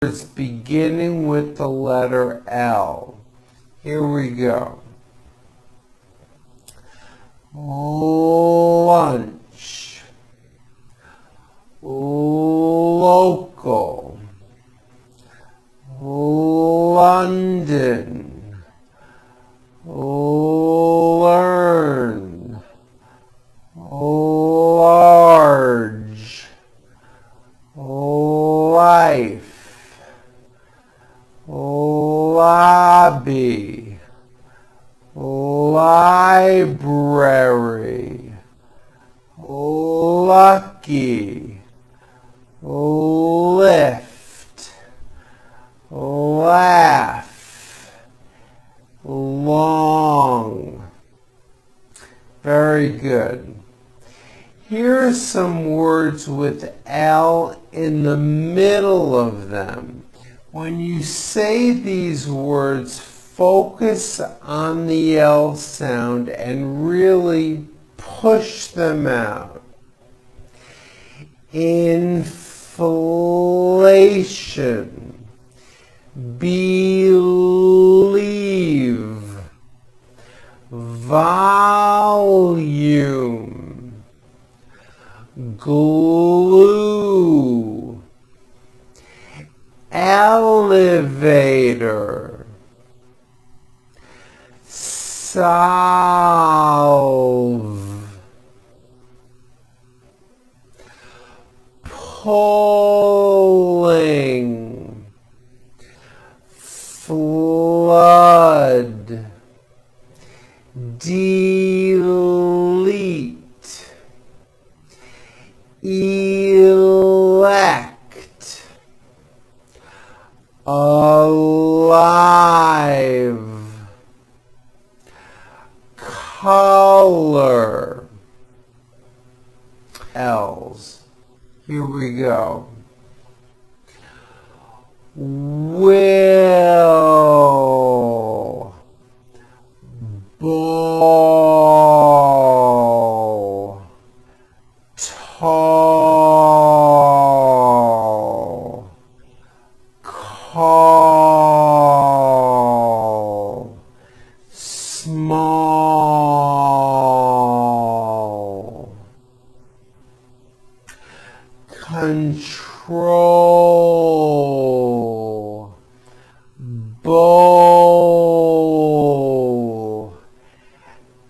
words beginning with the letter L. Here we go. Lunch, local, London, learn, large, life, lobby, library, lucky, lift, laugh, long. Very good. Here are some words with L in the middle of them. When you say these words, focus on the L sound and really push them out. Inflation, believe, volume, glue, elevator, solve, pulling, flood, delete, elect, alive, color. L's. Here we go. Will, ball, tall, call, small, control, bowl,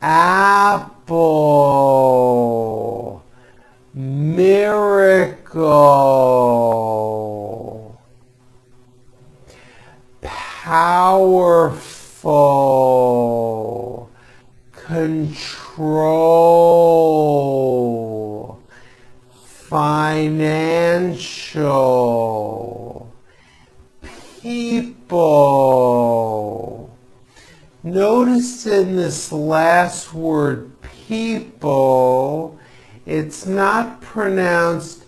apple, miracle, powerful, control, financial, people. Notice in this last word, people, it's not pronounced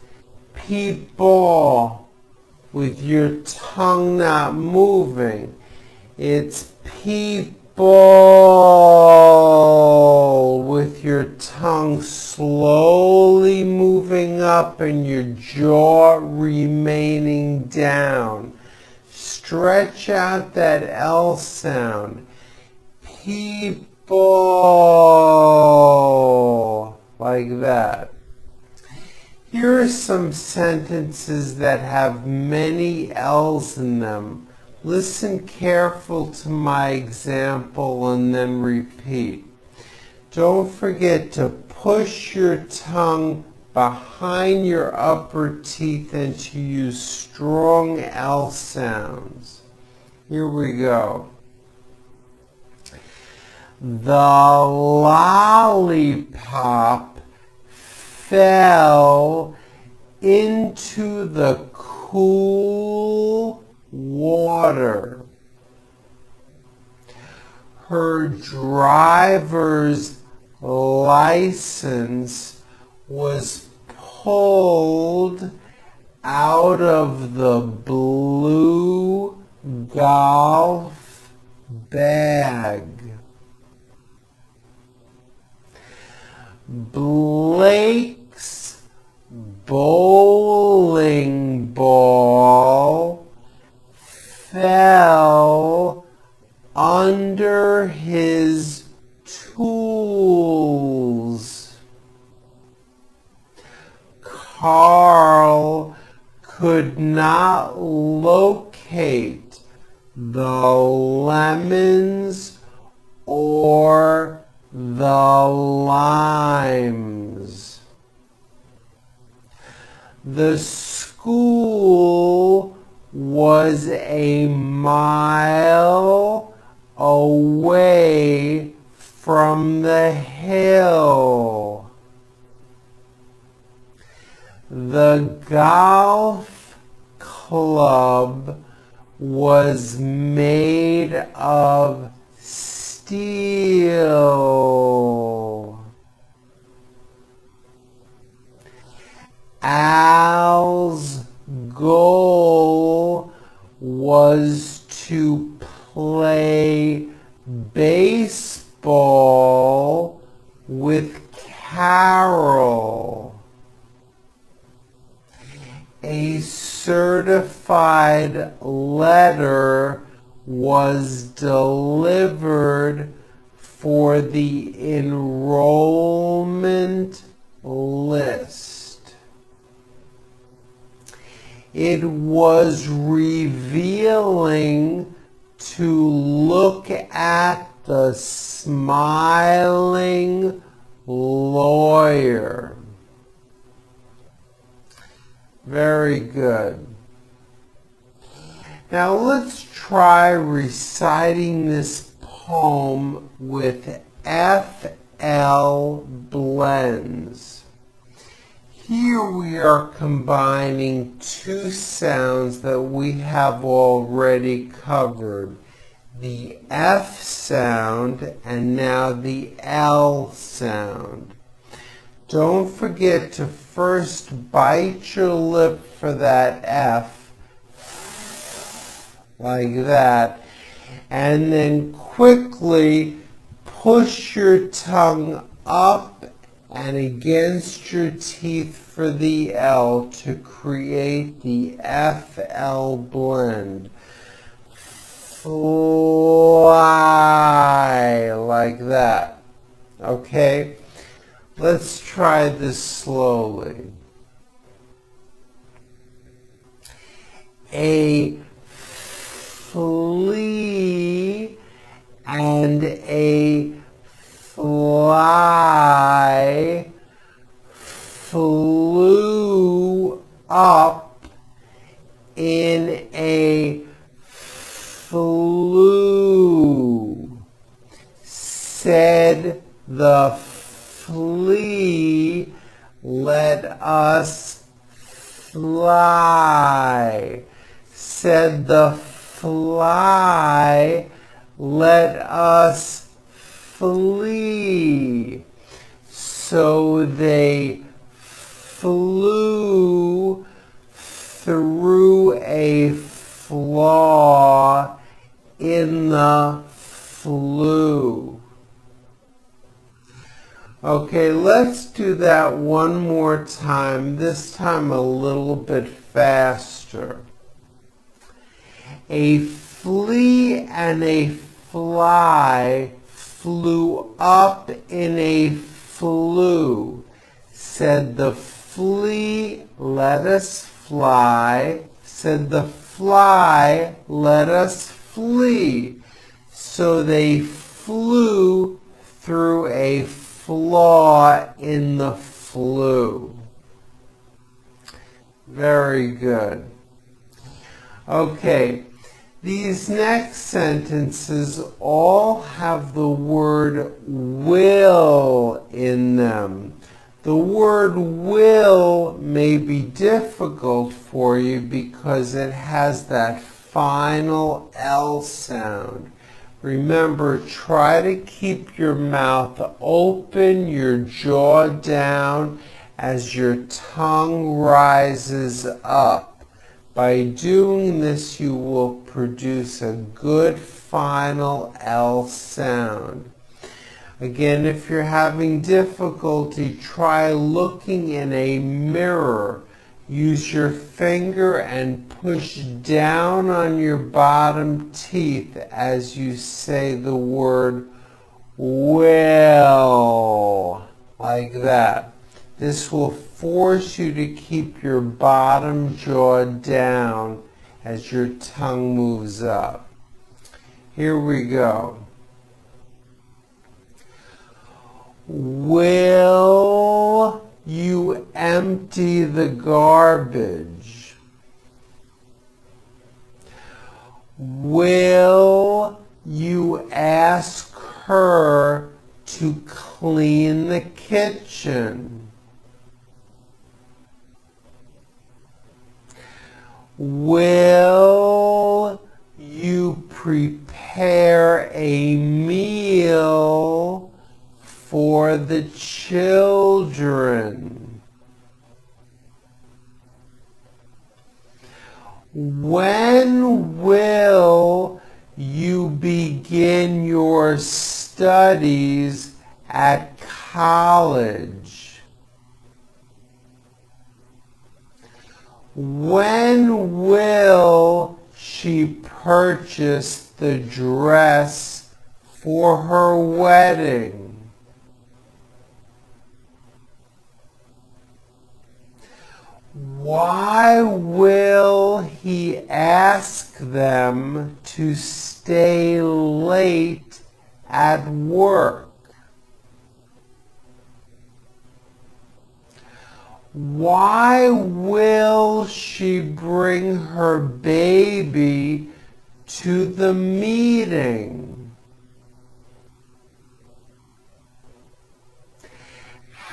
people with your tongue not moving. It's people with your tongue slowly moving up and your jaw remaining down. Stretch out that L sound. People, like that. Here are some sentences that have many L's in them. Listen careful to my example and then repeat. Don't forget to push your tongue behind your upper teeth and to use strong L sounds. Here we go. The lollipop fell into the cool water. Her driver's license was pulled out of the blue golf bag. Blake's bowling ball fell under his tools. Carl could not locate the lemons or the limes. The school was a mile away from the hill. The golf club was made of steel. Al's goal was to play baseball with Carol. A certified letter was delivered for the enrollment list. It was revealing to look at the smiling lawyer. Very good. Now let's try reciting this poem with FL blends. Here we are combining two sounds that we have already covered. The F sound and now the L sound. Don't forget to first bite your lip for that F, like that, and then quickly push your tongue up and against your teeth for the L to create the FL blend. Fly, like that. Okay? Let's try this slowly. A flea and a fly flew up in a flue. Said the flea, let us fly. Said the fly, let us flee. So they flew through a flaw in the flue. Okay, let's do that one more time, this time a little bit faster. A flea and a fly flew up in a flue. Said the flea, let us fly. Said the fly, let us flee. So they flew through a flaw in the flue. Very good. Okay, these next sentences all have the word will in them. The word will may be difficult for you because it has that final L sound. Remember, try to keep your mouth open, your jaw down as your tongue rises up. By doing this, you will produce a good final L sound. Again, if you're having difficulty, try looking in a mirror. Use your finger and push down on your bottom teeth as you say the word will, like that. This will force you to keep your bottom jaw down as your tongue moves up. Here we go. Will you empty the garbage? Will you ask her to clean the kitchen? Will you prepare a meal for the children? When will you begin your studies at college? When will she purchase the dress for her wedding? Why will he ask them to stay late at work? Why will she bring her baby to the meeting?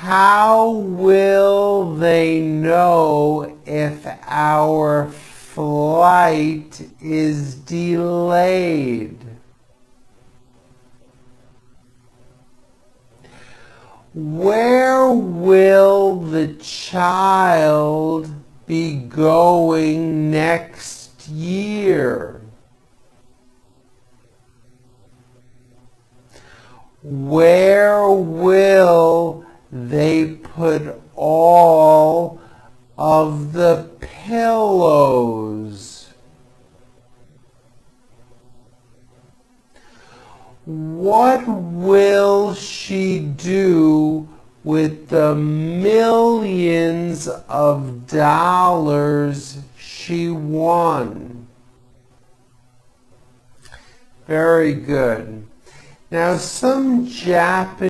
How will they know if our flight is delayed? Where will the child be going next year? Where will they put all of the pillows? What will she do with the millions of dollars she won? Very good. Now, some Japanese